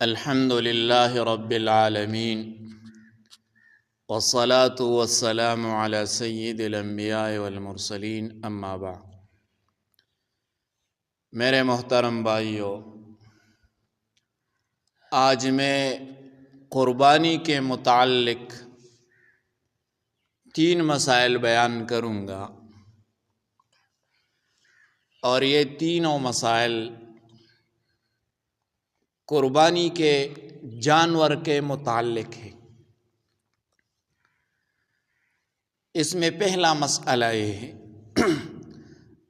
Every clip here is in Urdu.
الحمد لله رب العالمين والصلاة والسلام على سید الانبیاء والمرسلین اما بعد۔ میرے محترم بھائیو، آج میں قربانی کے متعلق 3 مسائل بیان کروں گا، اور یہ تینوں مسائل قربانی کے جانور کے متعلق ہے۔ اس میں پہلا مسئلہ یہ ہے،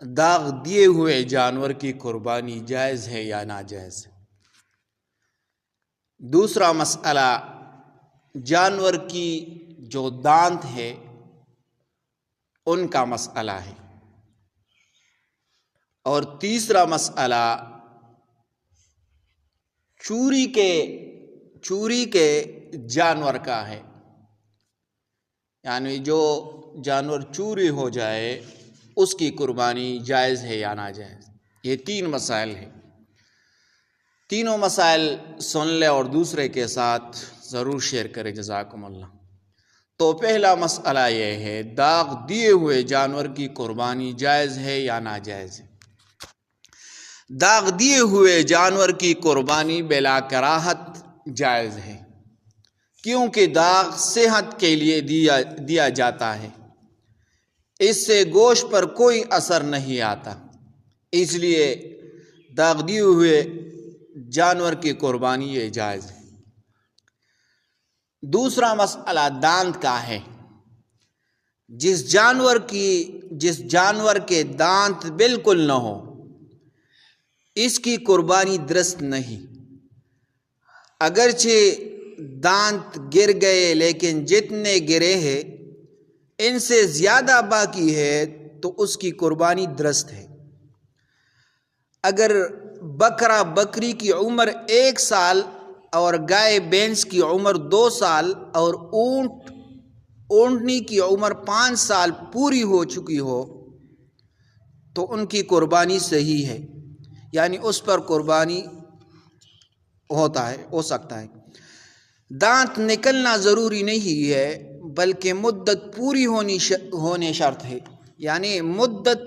داغ دیے ہوئے جانور کی قربانی جائز ہے یا ناجائز ہے۔ دوسرا مسئلہ جانور کی جو دانت ہے ان کا مسئلہ ہے، اور تیسرا مسئلہ چوری کے جانور کا ہے، یعنی جو جانور چوری ہو جائے اس کی قربانی جائز ہے یا ناجائز۔ یہ 3 مسائل ہیں، تینوں مسائل سن لے اور دوسرے کے ساتھ ضرور شیئر کرے، جزاکم اللہ۔ تو پہلا مسئلہ یہ ہے، داغ دیے ہوئے جانور کی قربانی جائز ہے یا ناجائز ہے۔ داغ دیے ہوئے جانور کی قربانی بلا کراہت جائز ہے، کیونکہ داغ صحت کے لیے دیا جاتا ہے، اس سے گوشت پر کوئی اثر نہیں آتا، اس لیے داغ دیے ہوئے جانور کی قربانی یہ جائز ہے۔ دوسرا مسئلہ دانت کا ہے۔ جس جانور کے دانت بالکل نہ ہو اس کی قربانی درست نہیں، اگرچہ دانت گر گئے لیکن جتنے گرے ہیں ان سے زیادہ باقی ہے تو اس کی قربانی درست ہے۔ اگر بکرا بکری کی عمر 1 سال اور گائے بھینس کی عمر 2 سال اور اونٹنی کی عمر 5 سال پوری ہو چکی ہو تو ان کی قربانی صحیح ہے، یعنی اس پر قربانی ہو سکتا ہے۔ دانت نکلنا ضروری نہیں ہے بلکہ مدت پوری ہونے شرط ہے، یعنی مدت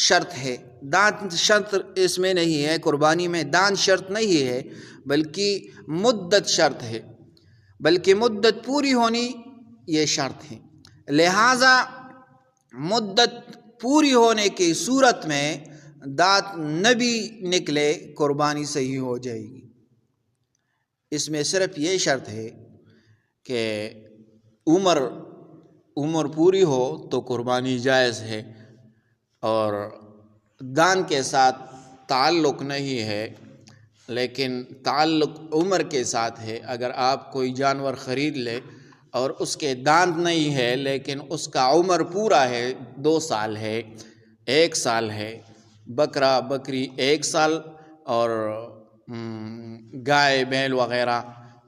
شرط ہے، دانت شرط اس میں نہیں ہے، قربانی میں دانت شرط نہیں ہے بلکہ مدت شرط ہے، بلکہ مدت پوری ہونی یہ شرط ہے۔ لہٰذا مدت پوری ہونے کی صورت میں دانت نہ بھی نکلے قربانی صحیح ہو جائے گی۔ اس میں صرف یہ شرط ہے کہ عمر پوری ہو تو قربانی جائز ہے، اور دان کے ساتھ تعلق نہیں ہے لیکن تعلق عمر کے ساتھ ہے۔ اگر آپ کوئی جانور خرید لے اور اس کے دانت نہیں ہے لیکن اس کا عمر پورا ہے، 2 سال ہے، 1 سال ہے، بکرا بکری 1 سال اور گائے بیل وغیرہ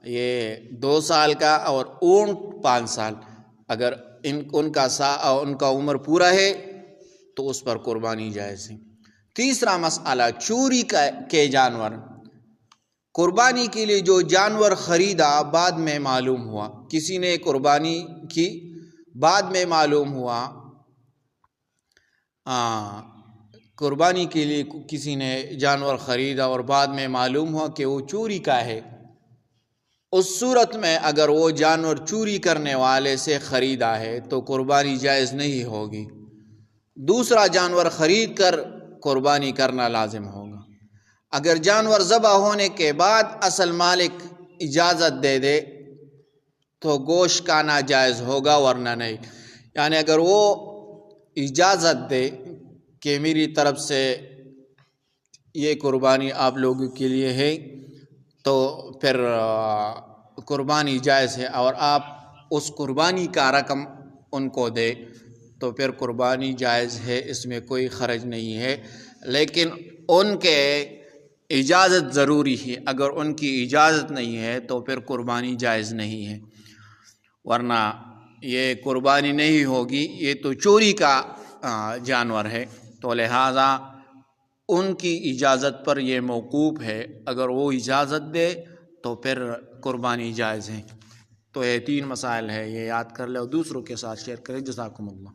یہ 2 سال کا، اور اونٹ 5 سال، اگر ان کا عمر پورا ہے تو اس پر قربانی جائز ہے۔ تیسرا مسئلہ چوری کے جانور۔ قربانی کے لیے جو جانور خریدا بعد میں معلوم ہوا، کسی نے قربانی کی بعد میں معلوم ہوا، قربانی کے لیے کسی نے جانور خریدا اور بعد میں معلوم ہوا کہ وہ چوری کا ہے، اس صورت میں اگر وہ جانور چوری کرنے والے سے خریدا ہے تو قربانی جائز نہیں ہوگی، دوسرا جانور خرید کر قربانی کرنا لازم ہوگا۔ اگر جانور ذبح ہونے کے بعد اصل مالک اجازت دے دے تو گوشت کا ناجائز ہوگا، ورنہ نہیں۔ یعنی اگر وہ اجازت دے کہ میری طرف سے یہ قربانی آپ لوگوں کے لیے ہے تو پھر قربانی جائز ہے، اور آپ اس قربانی کا رقم ان کو دے تو پھر قربانی جائز ہے، اس میں کوئی حرج نہیں ہے، لیکن ان کے اجازت ضروری ہے۔ اگر ان کی اجازت نہیں ہے تو پھر قربانی جائز نہیں ہے، ورنہ یہ قربانی نہیں ہوگی، یہ تو چوری کا جانور ہے، تو لہٰذا ان کی اجازت پر یہ موقوف ہے۔ اگر وہ اجازت دے تو پھر قربانی جائز ہے۔ تو یہ 3 مسائل ہے، یہ یاد کر لیں اور دوسروں کے ساتھ شیئر کریں۔ جزاکم اللہ۔